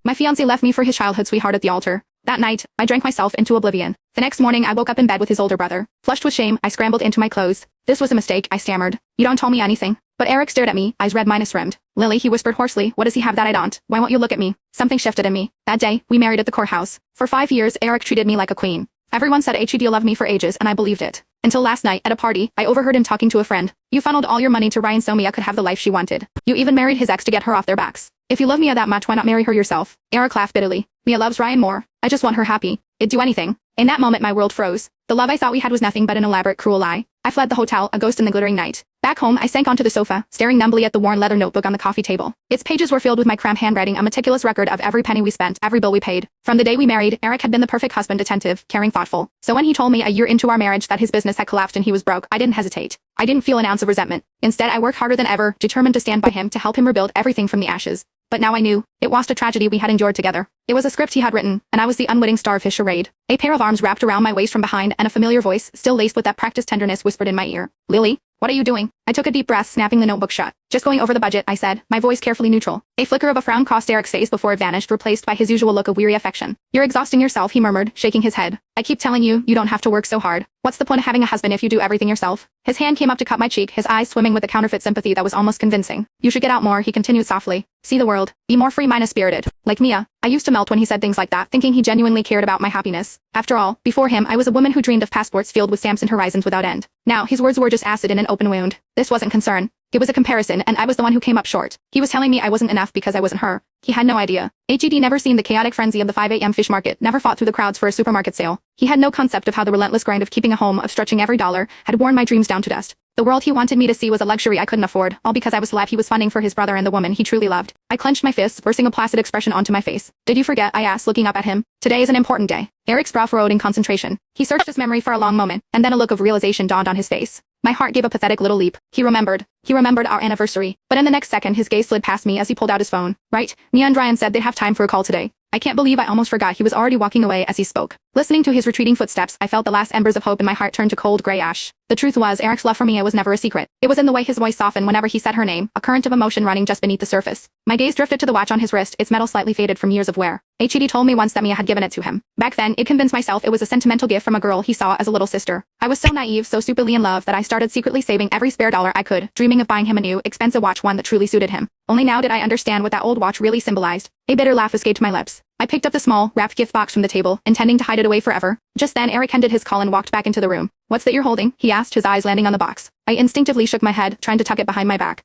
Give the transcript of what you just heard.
My fiancé left me for his childhood sweetheart at the altar. That night, I drank myself into oblivion. The next morning I woke up in bed with his older brother. Flushed with shame, I scrambled into my clothes. This was a mistake, I stammered. You don't tell me anything. But Eric stared at me, eyes red minus rimmed. Lily, he whispered hoarsely, what does he have that I don't? Why won't you look at me? Something shifted in me. That day, we married at the courthouse. For 5 years, Eric treated me like a queen. Everyone said HED loved me for ages and I believed it. Until last night, at a party, I overheard him talking to a friend. You funneled all your money to Ryan so Mia could have the life she wanted. You even married his ex to get her off their backs. If you love Mia that much, why not marry her yourself? Eric laughed bitterly. Mia loves Ryan more. I just want her happy. I'd do anything. In that moment my world froze. The love I thought we had was nothing but an elaborate cruel lie. I fled the hotel, a ghost in the glittering night. Back home, I sank onto the sofa, staring numbly at the worn leather notebook on the coffee table. Its pages were filled with my cramped handwriting, a meticulous record of every penny we spent, every bill we paid. From the day we married, Eric had been the perfect husband, attentive, caring, thoughtful. So when he told me a year into our marriage that his business had collapsed and he was broke, I didn't hesitate. I didn't feel an ounce of resentment. Instead, I worked harder than ever, determined to stand by him to help him rebuild everything from the ashes. But now I knew. It was a tragedy we had endured together. It was a script he had written, and I was the unwitting star of his charade. A pair of arms wrapped around my waist from behind and a familiar voice, still laced with that practiced tenderness, whispered in my ear. Lily, what are you doing? I took a deep breath, snapping the notebook shut. Just going over the budget, I said, my voice carefully neutral. A flicker of a frown crossed Eric's face before it vanished, replaced by his usual look of weary affection. You're exhausting yourself, he murmured, shaking his head. I keep telling you, you don't have to work so hard. What's the point of having a husband if you do everything yourself? His hand came up to cut my cheek, his eyes swimming with a counterfeit sympathy that was almost convincing. You should get out more, he continued softly. See the world. Be more free-spirited. Like Mia. I used to melt when he said things like that, thinking he genuinely cared about my happiness. After all, before him I was a woman who dreamed of passports filled with stamps and horizons without end. Now, his words were just acid in an open wound. This wasn't concern. It was a comparison, and I was the one who came up short. He was telling me I wasn't enough because I wasn't her. He had no idea. HED never seen the chaotic frenzy of the 5 a.m. fish market, never fought through the crowds for a supermarket sale. He had no concept of how the relentless grind of keeping a home, of stretching every dollar, had worn my dreams down to dust. The world he wanted me to see was a luxury I couldn't afford, all because I was the life he was funding for his brother and the woman he truly loved. I clenched my fists, forcing a placid expression onto my face. Did you forget? I asked, looking up at him. Today is an important day. Eric's brow furrowed in concentration. He searched his memory for a long moment, and then a look of realization dawned on his face. My heart gave a pathetic little leap. He remembered. He remembered our anniversary. But in the next second his gaze slid past me as he pulled out his phone. Right, Mia and Ryan said they'd have time for a call today. I can't believe I almost forgot he was already walking away as he spoke. Listening to his retreating footsteps, I felt the last embers of hope in my heart turn to cold gray ash. The truth was, Eric's love for Mia was never a secret. It was in the way his voice softened whenever he said her name, a current of emotion running just beneath the surface. My gaze drifted to the watch on his wrist, its metal slightly faded from years of wear. HED told me once that Mia had given it to him. Back then, it convinced myself it was a sentimental gift from a girl he saw as a little sister. I was so naive, so stupidly in love that I started secretly saving every spare dollar I could, dreaming of buying him a new, expensive watch, one that truly suited him. Only now did I understand what that old watch really symbolized. A bitter laugh escaped my lips. I picked up the small, wrapped gift box from the table, intending to hide it away forever. Just then Eric ended his call and walked back into the room. What's that you're holding? He asked, his eyes landing on the box. I instinctively shook my head, trying to tuck it behind my back.